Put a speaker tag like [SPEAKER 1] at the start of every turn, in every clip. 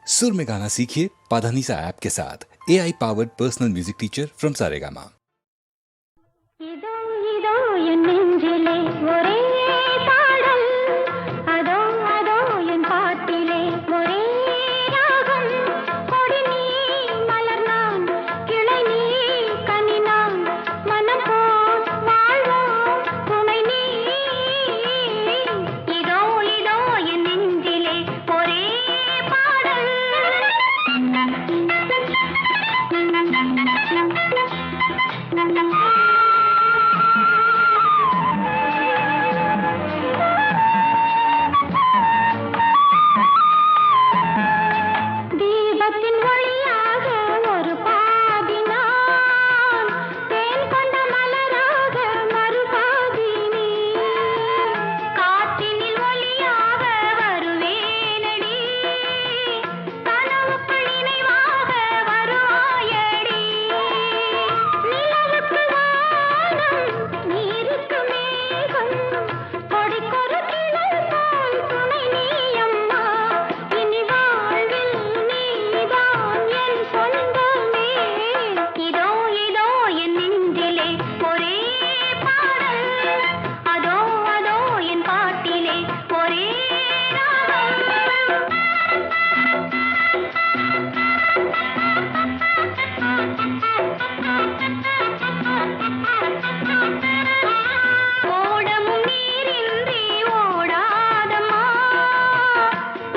[SPEAKER 1] सुर में गाना सीखिए पाधानीसा ऐप के साथ AI powered personal music teacher from Saregama.
[SPEAKER 2] இதோ இதோ என் நெஞ்சிலே ஒரே பாடல் அதோ அதோ என் பாட்டிலே ஒரே ராகம் கொடி நீ மலர் நான் கிளை நீ கனி நான் மனம் போல் வாழ்வோம் துணை நீ இதோ இதோ என் நெஞ்சிலே ஒரே பாடல் தீபத்தின் ஒளியாக ஒரு பாதி நான் தேன் கொண்ட மலராக மறுபாதி நீ காற்றினில் ஒளியாக வருவேனடி கனவுக்குள் நினைவாக வருவாயடி நிலவுக்கு வானம் நீருக்கு மேகம் கொடிக்கொரு கிளை போல் துணை நீ அம்மா இனி வாழ்வில் நீதான் என் சொந்தமே இதோ இதோ என் நெஞ்சிலே ஒரே பாடல் அதோ அதோ என் பாட்டிலே ஒரே ஓடமும் நீரின்றி ஓடாதம்மா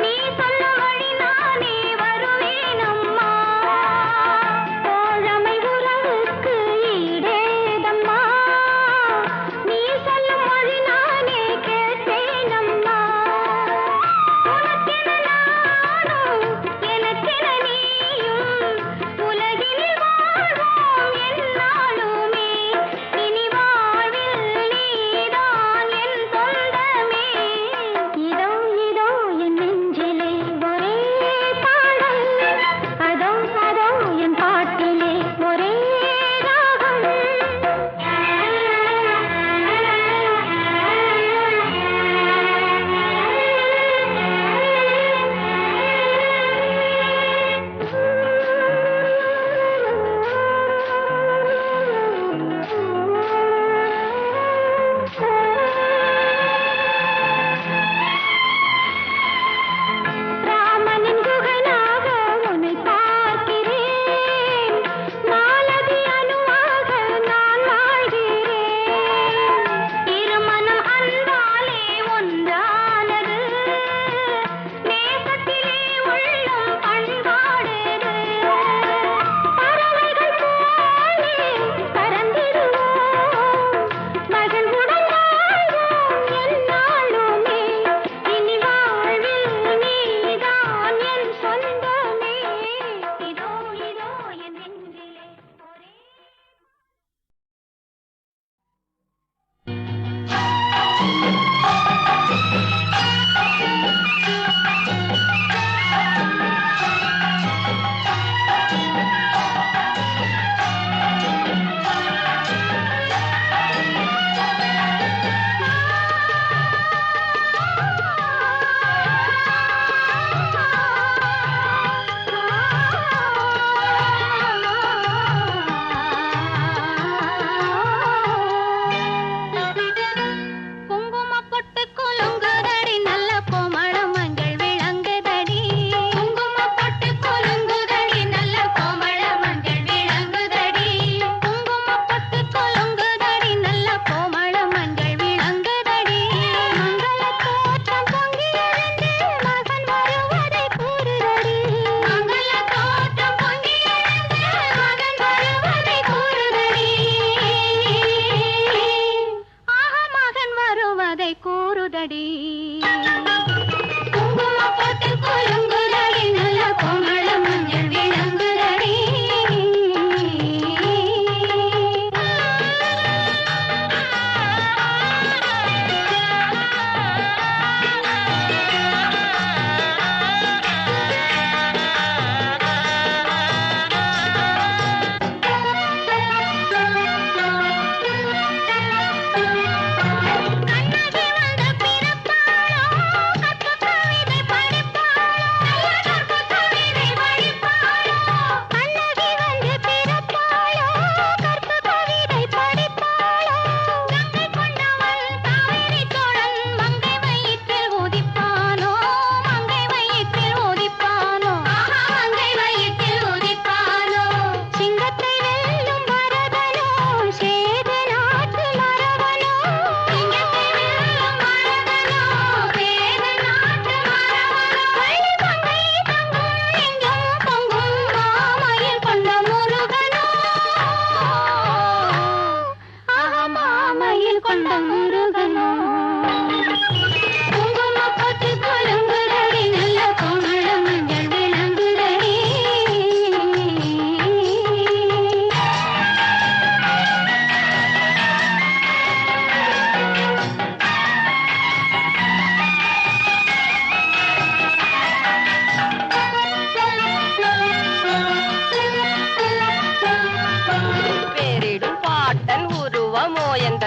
[SPEAKER 2] நீ சொல்லும் வழி நானே வருவேனம்மா தோழமை உறவுக்கு ஈடேதம்மா நீ சொல்லும் மொழி நானே கேட்டேனம்மா உனக்கென நானும்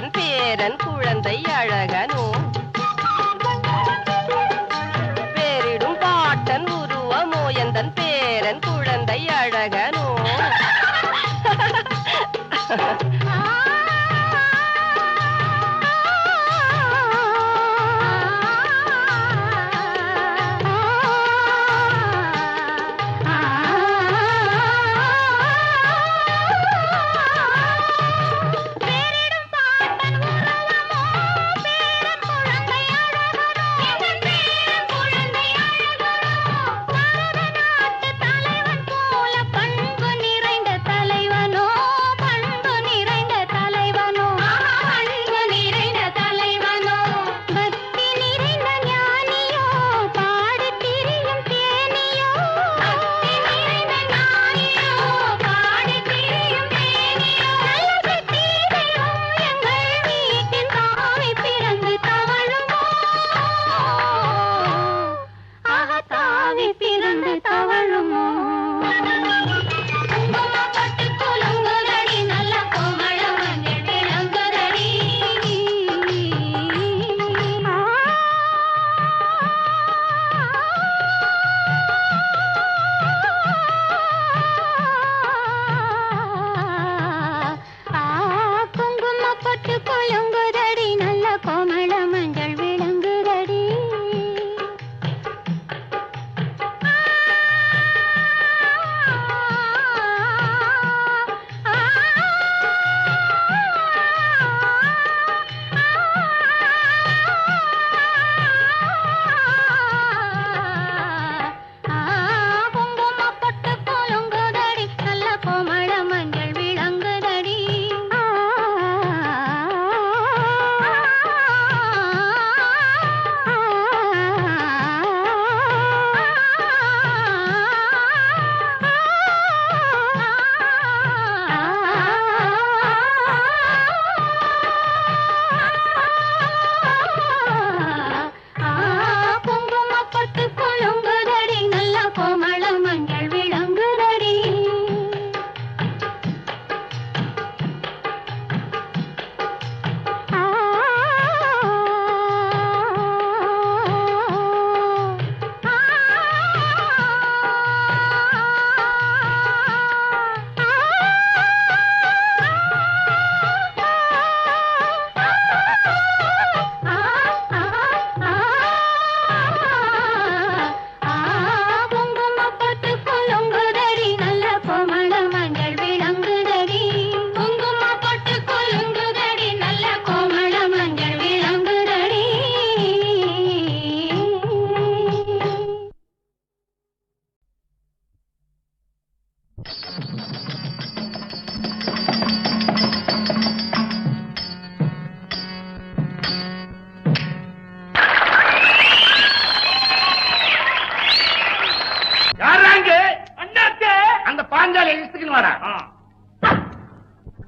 [SPEAKER 3] மோயந்தன் பேரன் குழந்தை அழகனோ பேரிடும் பாட்டன் உருவ மோயந்தன் பேரன் குழந்தை அழகனோ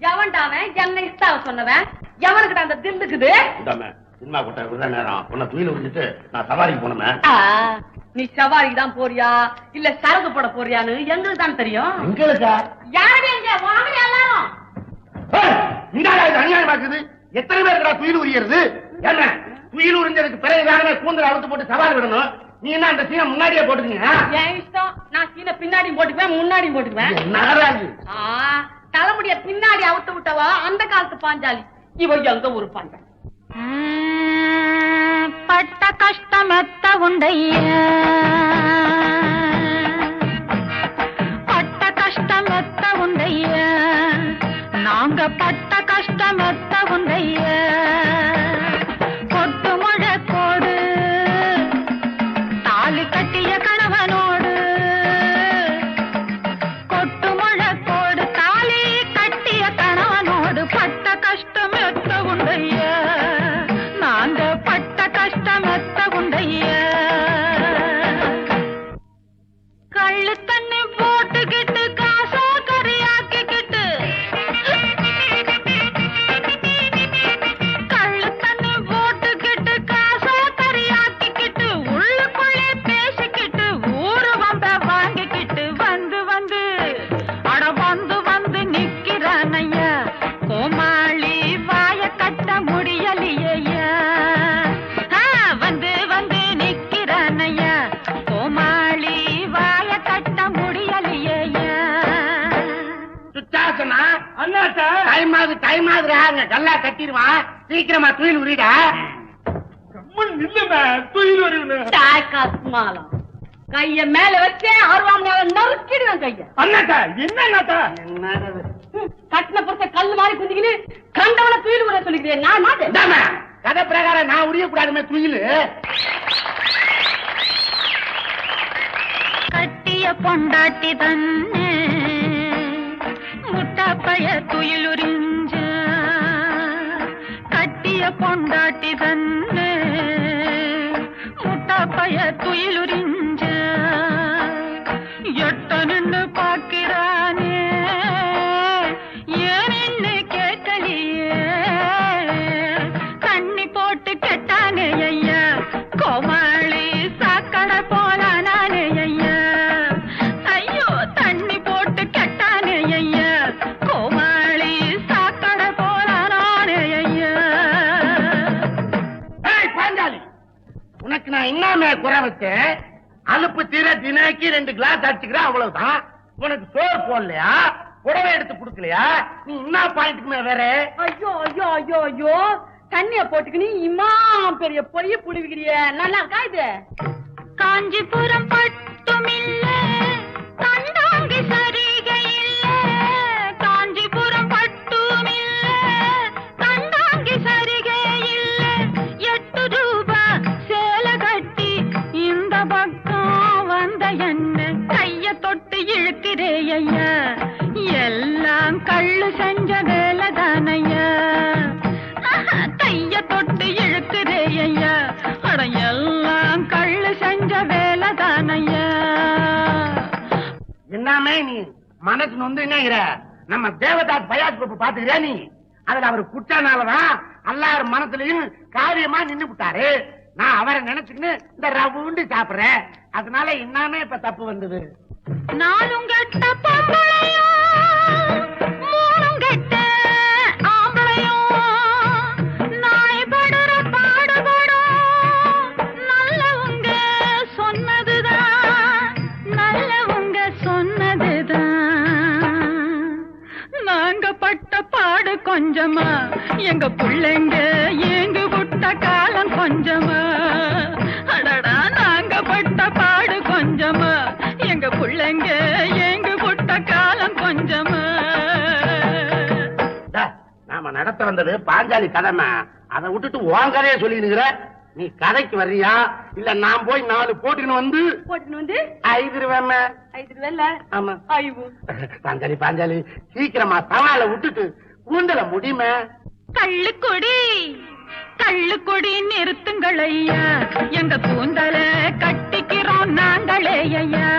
[SPEAKER 4] எவன்டாவன் என்ன இஷ்டாவ சொன்னவன் எவனுக்கு அந்த தில்லுக்குது
[SPEAKER 5] சினிமா கூட்ட விடுற நேரம் உன்னை துயில விட்டுட்டு நான் சவாரிக்கு போனமே.
[SPEAKER 4] நீ சவாரிக்கு தான் போறியா இல்ல சரக்கு போட போறியான்னு எங்களுக்கு தான் தெரியும்.
[SPEAKER 5] எங்களுக்கா
[SPEAKER 4] யாரு எங்க வாங்க எல்லாரும்
[SPEAKER 5] இந்த அநியாயமா இருக்குது. எத்தனை பேருக்கு துயில் உரியறது? என்ன துயில் உறிஞ்சதுக்கு பிறகு வேறமே கூந்தல் அழுத்து போட்டு சவாரி விடணும். நீ என்ன அந்த சீனை முன்னாடியே போட்டுக்கீங்க?
[SPEAKER 4] என் இஷ்டம். நான் சீனை பின்னாடியும் போட்டுக்குவேன் முன்னாடியும் போட்டுக்குவேன்.
[SPEAKER 5] நகராது
[SPEAKER 4] தலைமுடிய பின்னாடி அவுத்து விட்டவா அந்த காலத்து பாஞ்சாலி. இவ எங்க ஒரு பாஞ்சாலி.
[SPEAKER 2] பட்ட கஷ்டமெத்த உண்டைய பட்ட கஷ்டமெத்த உண்டைய நாங்க பட்ட கஷ்டமெத்த உண்டைய கொட்டு முழக்கோடு தாலி கட்டிய கணவனோடு கொட்டு முழக்கோடு தாலி கட்டிய கணவனோடு பட்ட கஷ்டமெத்த உண்டைய நாங்க பட்ட கஷ்டமெத்த உண்டைய
[SPEAKER 5] டைம் ஆகுதுங்க கல்லா கட்டிடுவான் சீக்கிரமா துயில் உரிடா இல்ல துயில் உரிவு
[SPEAKER 4] காசுமாலம் கைய மேல வச்சு ஆர்வாம் நறுக்கிடுவேன் கைய
[SPEAKER 5] அண்ணாட்டா என்னட்டா
[SPEAKER 4] கட்டின பொறுத்த கல்லு மாதிரி குந்திக்கின்னு கண்டவன துயில் உரிய சொல்லிக்கிறேன் நான் மாட்டேன்
[SPEAKER 5] கதை பிரகாரம் நான் உரியக்கூடாதுமே துயில்
[SPEAKER 2] கட்டிய பொண்டாட்டி தன்னு முட்டாப்பைய துயிலுறிஞ்ச கட்டிய பொண்டாட்டி தன்னு முட்டாப்பைய துயிலுறிஞ்ச எட்ட நின்னு பாக்கிறானே ஏன்னு கேட்கலையே தண்ணி போட்டு கெட்டானே ஐயா கோமாளி சாக்கடை போலானே ஐயா ஐயோ தண்ணி போட்டு கெட்டானே ஐயா கோமாளி சாக்கடை போலானே ஐயா
[SPEAKER 5] பாஞ்சாலி உனக்கு நான் என்னமே குறை வச்சேன் அலுப்பு தீர தினைக்கு 2 கிளாஸ் அடிச்சுக்கிறேன் அவ்வளவுதான் உனக்கு சோறு போடலையா புடவை எடுத்து கொடுக்கலையா நீ என்ன பாயிண்ட்டுக்குமே வேற
[SPEAKER 4] ஐயோ ஐயோ ஐயோ ஐயோ தண்ணிய போட்டுக்கினி இம்மா பெரிய பொய்ய புடுவிக்கிறிய நல்லா இருக்கா இது
[SPEAKER 2] காஞ்சிபுரம் பட்டுமில்ல கண்டாங்கி சரிகை இல்ல காஞ்சிபுரம் பட்டுமில்ல கண்டாங்கி சரிகை இல்ல 8 ரூபாய் சேல கட்டி இந்த பக்கம் வந்த என்ன கைய தொட்டு இழுக்கிறே ஐயா எல்லாம் கள்ளு செஞ்ச வேலை தானையா கைய தொட்டு இழுக்கிறே ஐயா அட எல்லாம் கள்ளு செஞ்ச வேலை தானையா
[SPEAKER 5] என்னமே நீ மனசு நொந்து என்ன நம்ம தேவதாஸ் பயாஸ் பாப்பு பாத்துக்கிறியா நீ அதுல அவர் குற்றனாலதான் எல்லாரும் மனசுலயும் காரியமா நின்னு விட்டாரு நான் அவரை நினைச்சுக்கின்னு இந்த ரவுண்டு சாப்பிடுறேன் அதனால என்னமே இப்ப தப்பு வந்தது
[SPEAKER 2] நானும் கெட்ட பொம்பளையோ மூணும் கெட்ட ஆம்பளையோ நாய் படுற பாடுபடும் நல்லவங்க சொன்னதுதான் நல்லவங்க சொன்னதுதான் நாங்க பட்ட பாடு கொஞ்சமா எங்க புள்ளைங்க ஏங்கு விட்ட காலம் கொஞ்சமா அடடா நாங்க பட்ட பாடு கொஞ்சமா எங்க புள்ளைங்க ஏங்கு விட்ட காலம் கொஞ்சமா
[SPEAKER 5] நாம நடத்த வந்தது பாஞ்சாலி கதைமா அதை விட்டுட்டு உன் கதையை சொல்லிடுங்கிற நீ கதைக்கு வர்றியா இல்ல நான் போய் 4 போட்டுன்னு வந்து 5 ரூபாய்
[SPEAKER 4] 5 ரூபாய்
[SPEAKER 5] ஆமா
[SPEAKER 4] ஐயோ
[SPEAKER 5] பாஞ்சாலி பாஞ்சாலி சீக்கிரமா சவாலை விட்டுட்டு கூந்தல முடியுமே
[SPEAKER 2] கள்ளுக்குடி நிறுத்துங்கள் ஐயா எங்க கூந்தல கட்டிக்கிறோம் நாங்களே ஐயா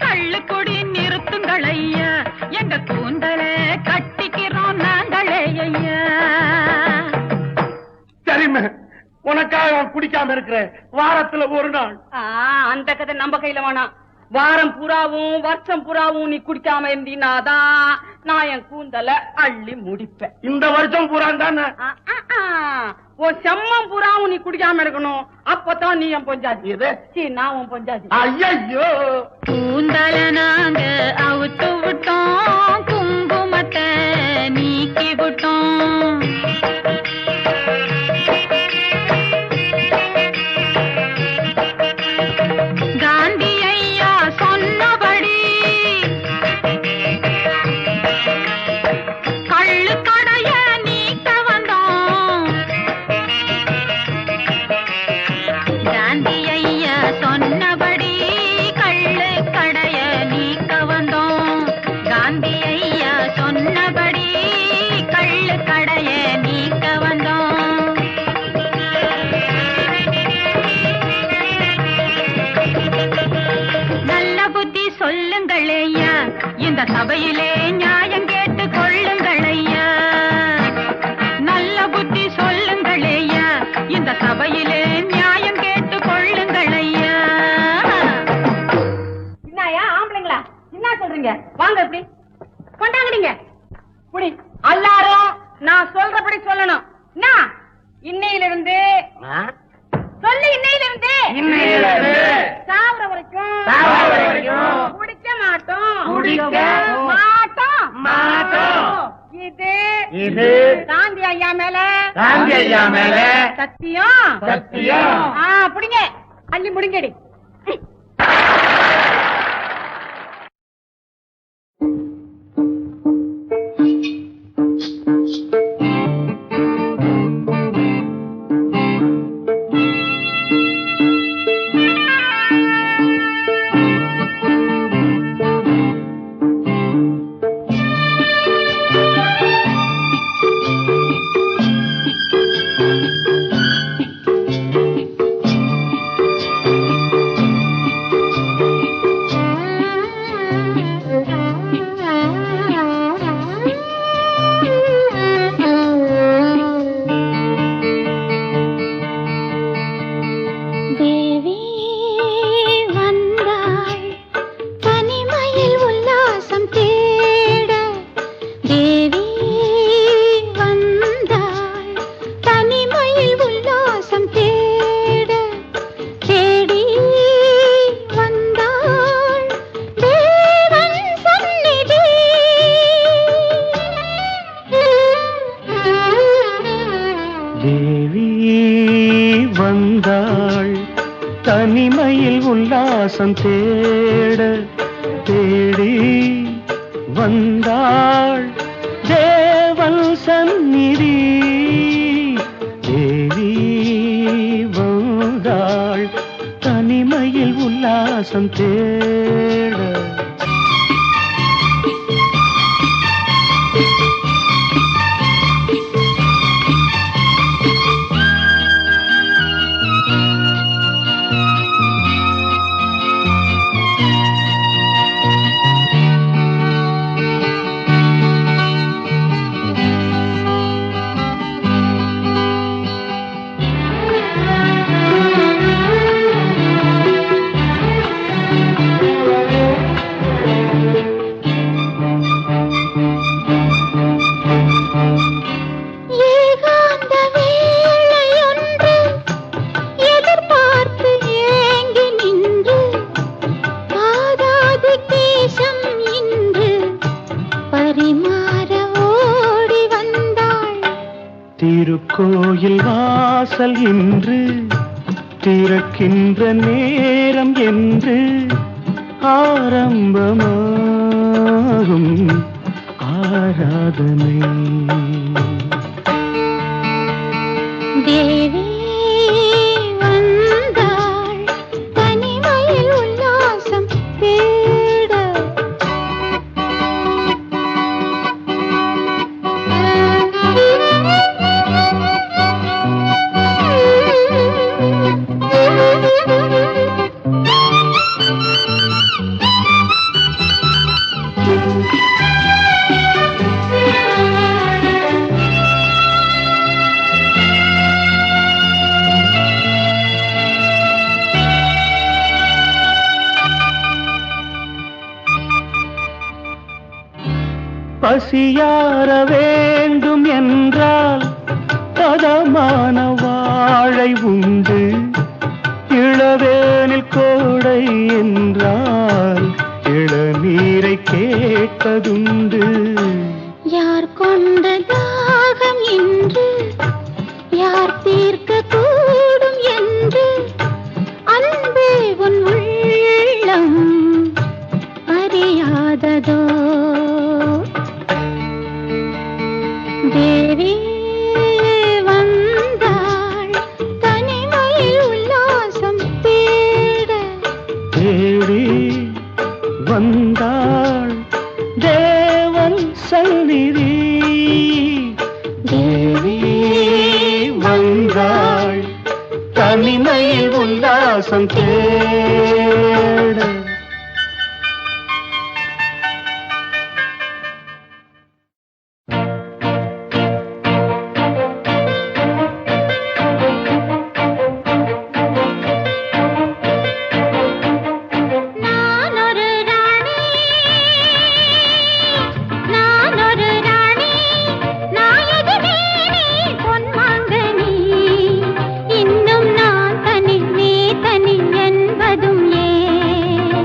[SPEAKER 2] கள்ளுக்குடி நிறுத்துங்கள் ஐயா எங்க கூந்தல கட்டிக்கிறோம் நாங்களே ஐயா
[SPEAKER 5] சரிம்மா உனக்காக குடிக்காம இருக்கிறேன் வாரத்துல ஒரு நாள்
[SPEAKER 4] அந்த கதை நம்ம கையில வேணாம் வாரம் பூராவும் வருஷம் பூராவும் நீ குடிக்காம இருந்தீனாதான் நான் என் கூந்தல அள்ளி முடிப்பேன்
[SPEAKER 5] இந்த வருஷம் பூரா தானே
[SPEAKER 4] உன் செம்மம் பூராவும் நீ குடிக்காம இருக்கணும் அப்பதான் நீ என் பொஞ்சாதி நான் உன் பொஞ்சாதி
[SPEAKER 5] ஐயோ
[SPEAKER 2] கூந்தல நாங்க அவுத்து விட்டோம் குங்குமத்தை நீக்கி விட்டோம் காந்தி ஐயா சொன்னபடி கள்ளு கடைய நீக்க வந்தோம் காந்தி ஐயா சொன்னபடி கள்ளு கடைய நீக்க வந்தோம் காந்தி ஐயா சொன்னபடி கள்ளு கடைய நீக்க வந்தோம் நல்ல புத்தி சொல்லுங்கள் ஐயா இந்த சபையிலே நியாயம் கேட்டு கொள்ளுங்கள் ஐயா நல்ல புத்தி சொல்லுங்கள் ஐயா இந்த சபையிலே நியாயம் கேட்டு கொள்ளுங்கள் ஐயா
[SPEAKER 4] என்னயா ஆம்பளைங்களா என்ன சொல்றீங்க வாங்க இப்படி கொண்டாங்கடிங்க புடி எல்லாரும் நான் சொல்றபடி சொல்லணும் என்ன இன்னையிலிருந்து சொல்லு இன்னையிலிருந்து சாவர வரைக்கும் குடிக்க மாட்டோம்
[SPEAKER 5] குடிக்க
[SPEAKER 4] மாட்டோம்
[SPEAKER 5] மாட்டோம்
[SPEAKER 4] இது
[SPEAKER 5] இது
[SPEAKER 4] காந்தி ஐயா மேல
[SPEAKER 5] காந்தி ஐயா மேல
[SPEAKER 4] சத்தியம்
[SPEAKER 5] சத்தியம்.
[SPEAKER 4] அப்படிங்க அள்ளி முடிங்கடி.
[SPEAKER 6] தனிமையில் உல்லாசம் தேட தேடி வந்தாள் தேவன் சந்நிதி. தேவி வந்தாள் தனிமையில் உல்லாசம் தேட. திருக்கோயில் வாசல் இன்று திறக்கின்ற நேரம் என்று ஆரம்பமாகும் ஆராதனை.
[SPEAKER 7] தேவி வந்தாள் தனிமையில் உல்லாசம் தேட.
[SPEAKER 6] பசியார வேண்டும் என்றால் பதமான வாழை உண்டு. இளவேனில் கோடை என்றால் இளநீரை கேட்பதுண்டு.
[SPEAKER 7] யார் கொண்ட தாகம் என்று யார் தீர்க்க கூடும் என்று அன்பே உன் உள்ளம் அறியாததோ. தேவி வந்தாள் தனிமையில் உல்லாசம் தேட.
[SPEAKER 6] தேடி வந்தாள் தேவன் சந்நிதி. தேவி வந்தாள் தனிமையில் உல்லாசம் தேட.
[SPEAKER 7] இன்னும் நான் தனி நீ தனி என்பதும் ஏன்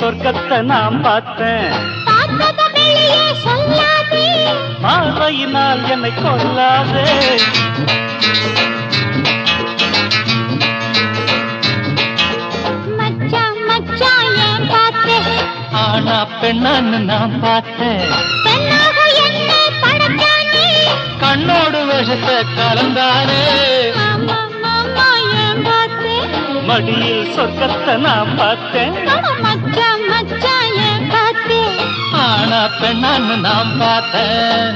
[SPEAKER 6] சொர்க்கத்தை நான் பார்த்தேன்.
[SPEAKER 7] பார்த்தத வெளியே சொல்லாதே,
[SPEAKER 6] பார்வையினால் என்னை கொல்லாதே.
[SPEAKER 7] மச்சான் மச்சான் ஏன் பார்த்தேன்,
[SPEAKER 6] ஆனா பெண்ணான்னு நான் பார்த்தேன்.
[SPEAKER 7] பெண்ணாக என்ன படைச்சானே,
[SPEAKER 6] கண்ணோடு விஷத்தை கலந்தானே.
[SPEAKER 7] மாமா மாமா ஏன் பார்த்தேன்,
[SPEAKER 6] மடியில் சொர்க்கத்தை நான் பார்த்தேன்.
[SPEAKER 7] மச்சான் மச்சான் ஏன் பார்த்தேன்.
[SPEAKER 6] ஆனா பெண்ணான்னு நான் பார்த்தேன்.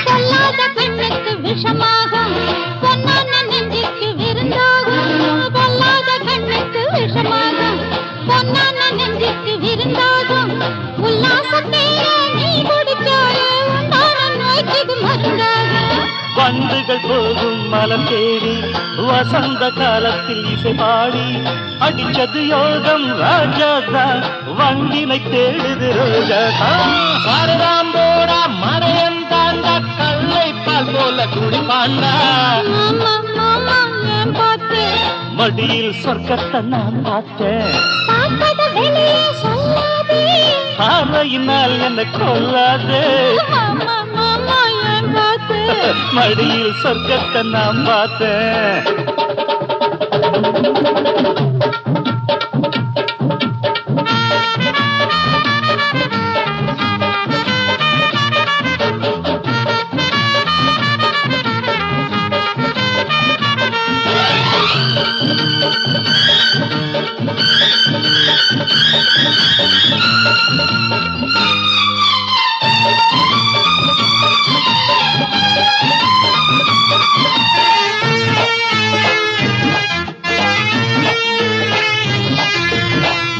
[SPEAKER 7] பொல்லாத பெண்ணுக்கு விஷமாகும், பொன்னான நெஞ்சுக்கு விருந்தாகும். பொல்லாத கண்ணுக்கு விஷமாகும், பொன்னான நெஞ்சுக்கு விருந்தாகும். உல்லாசத்தேர நீ குடிச்சாலே உண்டான நோய்க்கு மருந்தாகும்.
[SPEAKER 6] வண்டுகள் போகும் மலம் தேடி வசந்த காலத்தில் இசை பாடி அடிச்சது யோகம் ராஜாதான் வண்டினை தேடுது ரோஜாதான். சாரதாம்போடா மறையன் தாண்டா கல்லை பால் போல குடிப்பாண்டா.
[SPEAKER 7] மாமா மாமா ஏன் பார்த்தேன்,
[SPEAKER 6] மடியில் சொர்க்கத்தை நான் பார்த்தேன்.
[SPEAKER 7] பார்த்தத வெளியே சொல்லாதே,
[SPEAKER 6] பார்வையினால் என்னை கொல்லாதே.
[SPEAKER 7] மாமா மாமா ஏன் பார்த்தேன்.
[SPEAKER 6] மடியில் சொர்க்கத்தை நான் பார்த்தேன்.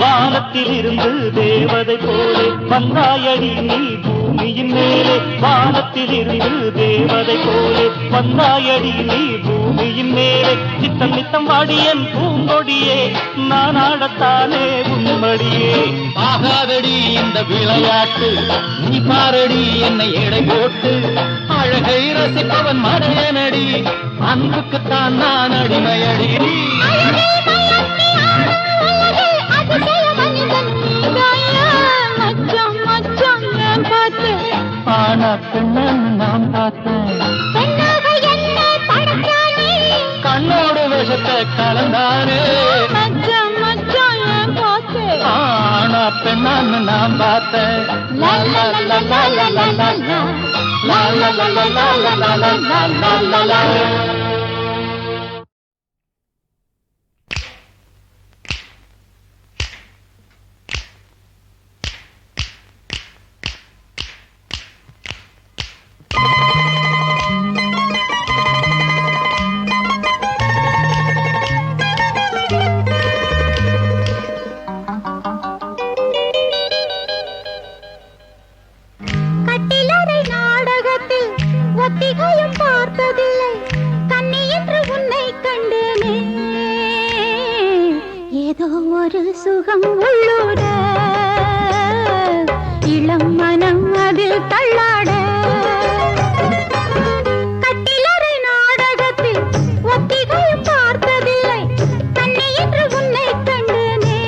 [SPEAKER 6] வானத்தில் இருந்து தேவதை போலே வந்தாயடி நீ பூமியின் மேலே. வானத்தில் இருந்து தேவதை போலே வந்தாயடி நீ பூமியின் மேலே. நித்தம் நித்தம் வாடியன் பூங்கொடியே நான் ஆடத்தானே உன்மடியே. ஆகாதடி இந்த விளையாட்டு, நீ பாரடி என்னை எடை போட்டு. அழகை ரசிப்பவன் மடையனடி, அன்புக்குத்தான் நான் அடிமையடி.
[SPEAKER 7] அழகே மயக்கி ஆடும் உலகு அதிசய மனிதன் நீதாயா. மச்சான் மச்சான் ஏன் பார்த்தேன்,
[SPEAKER 6] ஆனா பெண்ணன்னு நான் பார்த்தேன்.
[SPEAKER 7] பெண்ணாக என்ன படைச்சானே,
[SPEAKER 6] கண்ணோடு விஷத்தை கலந்தானே.
[SPEAKER 7] மச்சான் மச்சான் ஏன் பார்த்தேன்.
[SPEAKER 6] ஆனா பெண்ணான்னு நான் பார்த்தேன்.
[SPEAKER 7] லா லா லா லா லா லா லா லா. லா லா லா லா லா லா லா லா லா லா லா. கட்டிலறை நாடகத்தில் ஒத்திகையும் பார்த்ததில்லை, கண்ணி என்று உன்னை கண்டேனே. ஏதோ ஒரு சுகம் உள்ளூர, இளம் மனம் அதில் தள்ளாட. கட்டிலறை நாடகத்தில் ஒத்திகையும் பார்த்ததில்லை, கண்ணி என்று உன்னை கண்டேனே.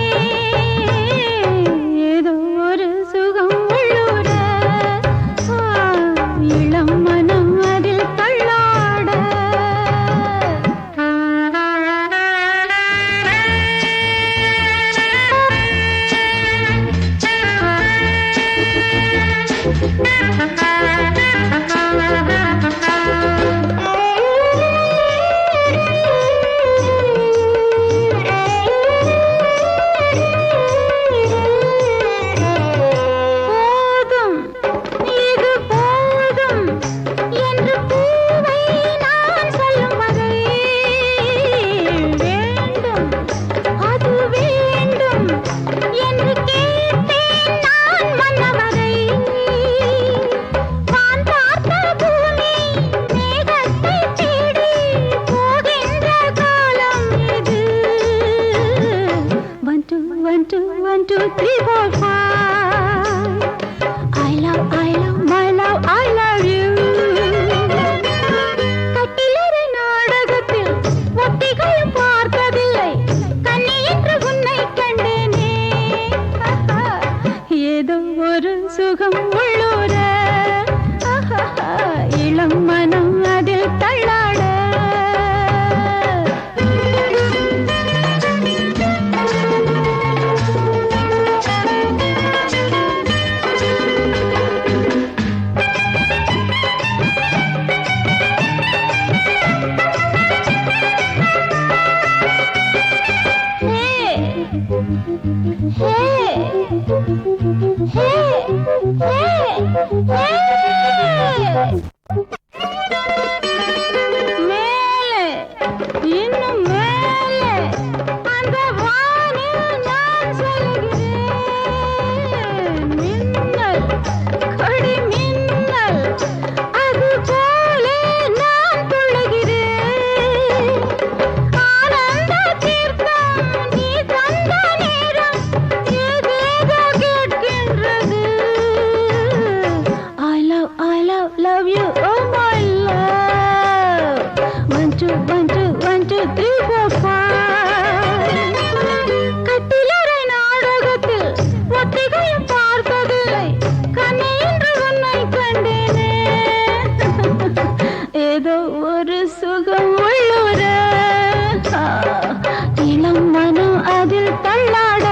[SPEAKER 7] ஏதோ ஒரு சுகம் உள்ளூர, இளம் மனம் அதில் தள்ளாட.
[SPEAKER 2] ஒரு சுகம் உள்ளூர இளம் மனம் அதில் தள்ளாட மேலே இன்னும் மேலே அந்த வானில் நான் சொல்கிறேன் மின்னல் கொடி மின்னல் அது போலே நான் துள்ளுகிறேன் ஆனந்த தீர்த்தம் நீ தந்த நேரம் ஏதேதோ கேட்கின்றது love you, oh my love. 1 2 1 2 3 4 5 கட்டிலறை நாடகத்தில் ஒத்திகையும் பார்த்ததில்லை கண்ணே என்று உன்னை கண்டேனே ஏதோ ஒரு சுகம் உள்ளூர இளம் மனம் அதில் தள்ளாட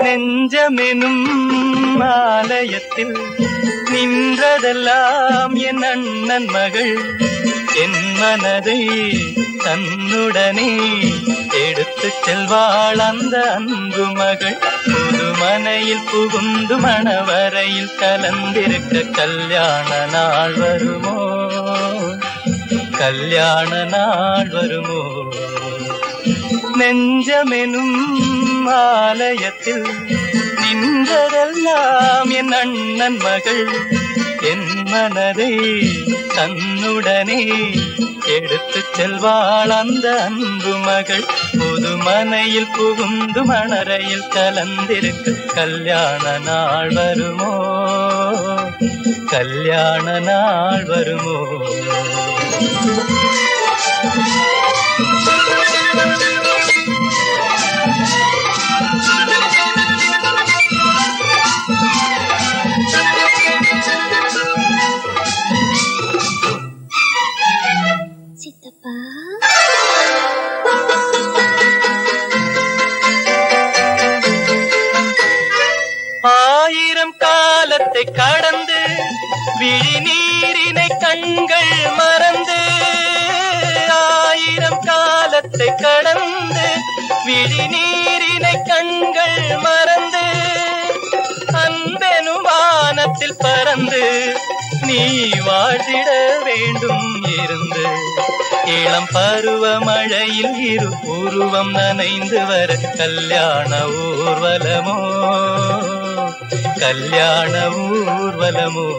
[SPEAKER 6] நெஞ்சமெனும் ஆலயத்தில் நின்றதெல்லாம் என் அண்ணன் மகள் என் மனதை தன்னுடனே எடுத்துச் செல்வாள் அந்த அன்பு மகள் புதுமனையில் புகுந்து மணவரையில் கலந்திருக்க கல்யாண நாள் வருமோ கல்யாண நாள் வருமோ நெஞ்சமெனும் ஆலயத்தில் நின்றதெல்லாம் என் அண்ணன் மகள் என் மனதை தன்னுடனே எடுத்துச் செல்வாள் அந்த அன்பு மகள் புதுமனையில் புகுந்து மணரையில் கலந்திருக்க கல்யாண நாள் வருமோ கல்யாண நாள் வருமோ
[SPEAKER 7] சித்தப்பா
[SPEAKER 6] ஆயிரம் காலத்தை கடந்து விழி நீரினை கண்கள் மறந்து வானத்தை கடந்து விழி நீரினை கண்கள் மறந்து அன்பெனும் வானத்தில் பறந்து நீ வாழ்ந்திட வேண்டும் இருந்து இளம் பருவ மழையில் இரு உருவம் நனைந்து வர கல்யாண ஊர்வலமோ கல்யாண ஊர்வலமோ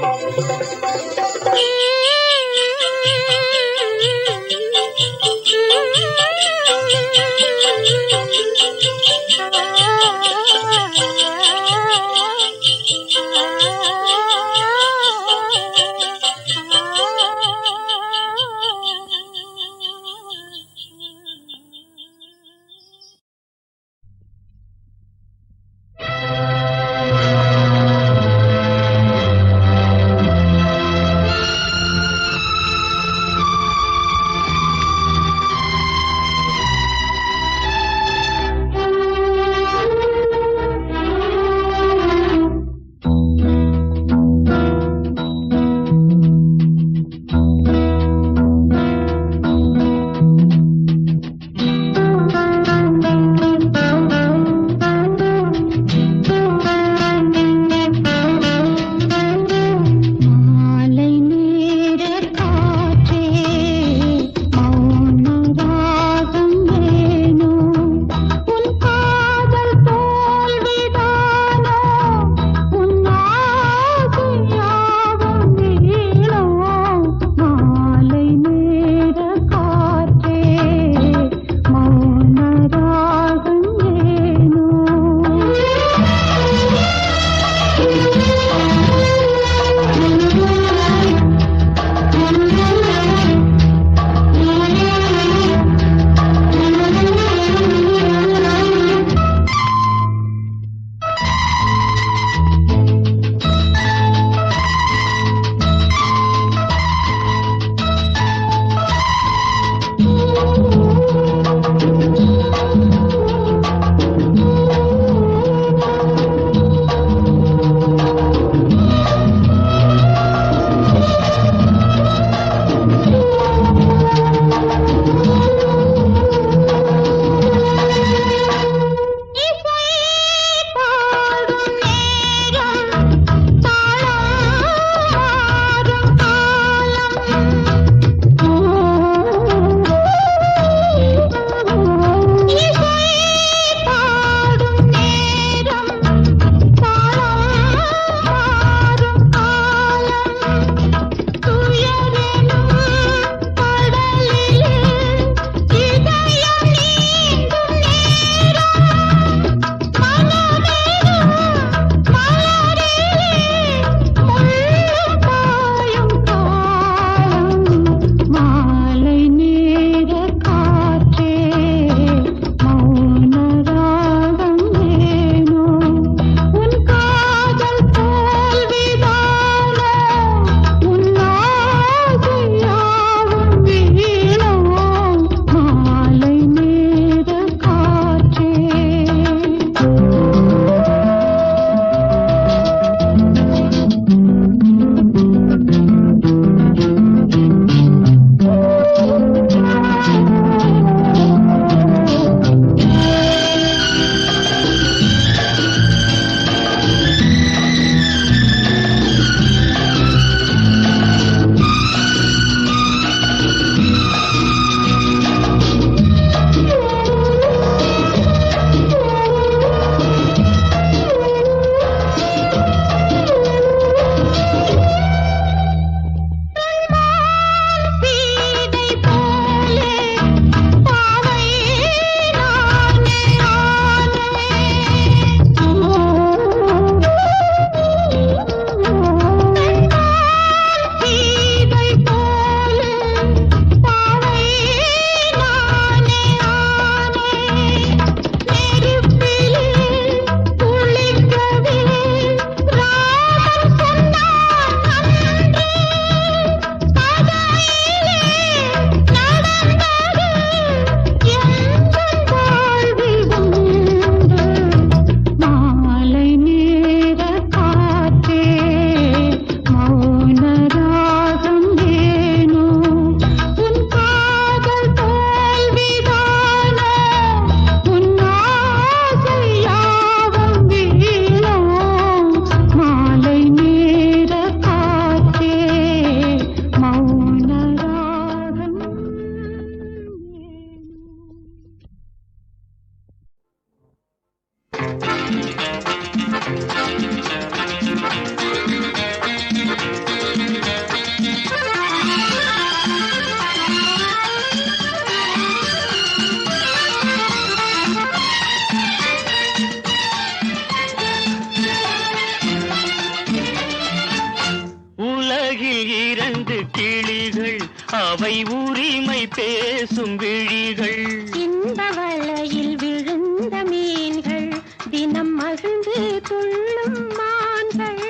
[SPEAKER 6] உரிமை பேசும் விழிகள்
[SPEAKER 7] இந்த வலையில் விழுந்த மீன்கள் தினம் மகிழ்ந்து துள்ளும் மான்கள்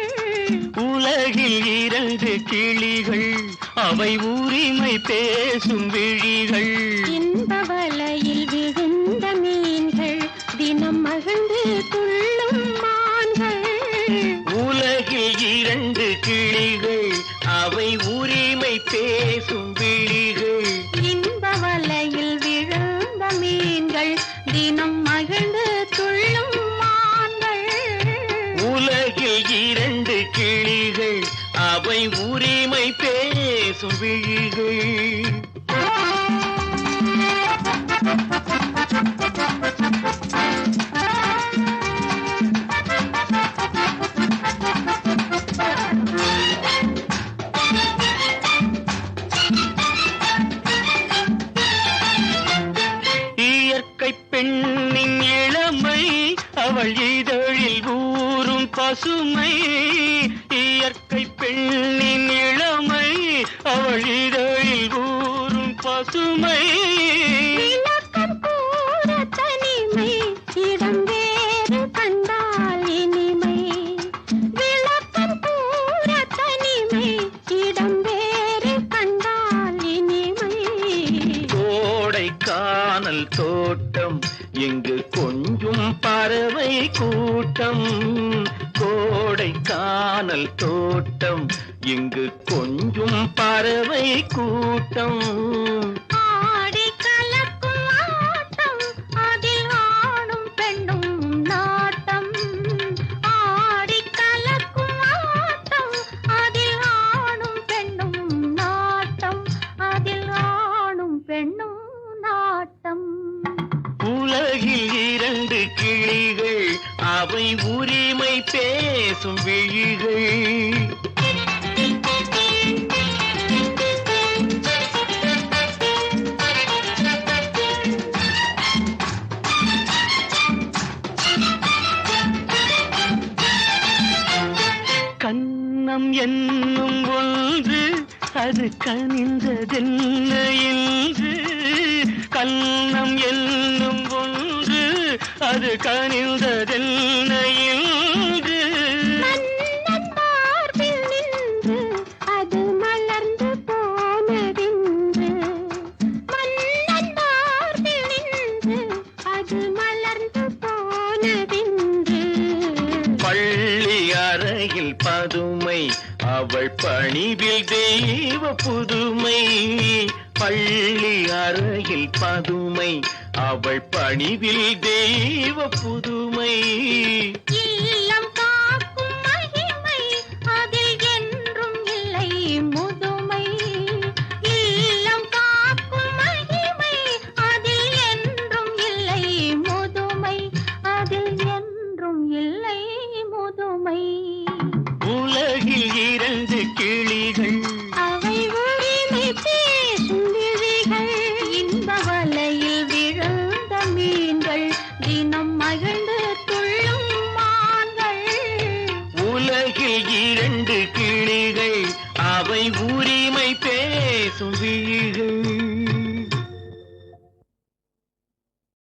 [SPEAKER 6] உலகில் 2 கிளிகள் அவை உரிமை பேசும் விழிகள்
[SPEAKER 7] இந்த வலையில் விழுந்த மீன்கள் தினம் மகிழ்ந்து துள்ளும் மான்கள்
[SPEAKER 6] உலகில் 2 கிளிகள் அவை உரிமை பேசும் விழிகள்
[SPEAKER 7] இந்த வலையில் விழுந்த மீன்கள் தினம் மகிழ்ந்து துள்ளும் மான்கள்
[SPEAKER 6] உலகில் 2 கிளிகள் அவை உரிமை பேசும் விழிகள் இயற்கை பெண்ணின் இளமை அவள் இதழில் ஊறும் பசுமை இயற்கை பெண்ணின் இளமை அவள் இதழில் ஊறும் பசுமை
[SPEAKER 7] விளக்கம் கூற தனிமை இடம் வேறு கண்டால் இனிமை விளக்கம் கூற தனிமை இடம் வேறு கண்டால் இனிமை
[SPEAKER 6] கோடை கானல் தோட்டம் எங்கு கொஞ்சும் பறவை கூட்டம் கோடை கானல் தோட்டம் எங்கு கொஞ்சும் பறவை கூட்டம்
[SPEAKER 7] ஆடி கலக்கும் ஆட்டம் அதில் ஆணும் பெண்ணும் நாட்டம் ஆடி கலக்கும் ஆட்டம் அதில் ஆணும் பெண்ணும் நாட்டம் அதில் ஆணும் பெண்ணும் நாட்டம்
[SPEAKER 6] உலகில் 2 கிளிகள் அவை உரிமை பேசும் விழிகள் கன்னம் என்னும் ஒன்று அது கனிந்ததென்ன என்று கன்னம் என்னும் ஒன்று அது கனிந்ததென்ன என்று
[SPEAKER 7] மன்னன் மார்பில் நின்று அது மலர்ந்து போனதென்று மன்னன் மார்பில் நின்று அது மலர்ந்து போனதென்று
[SPEAKER 6] பள்ளி அறையில் பதுமை அவள் பணிவில் தெய்வ புதுமை பள்ளி அறையில் பதுமை அவள் பணிவில் தெய்வ புதுமை
[SPEAKER 7] இல்லம் காக்கும் மகிமை அதில் என்றும் இல்லை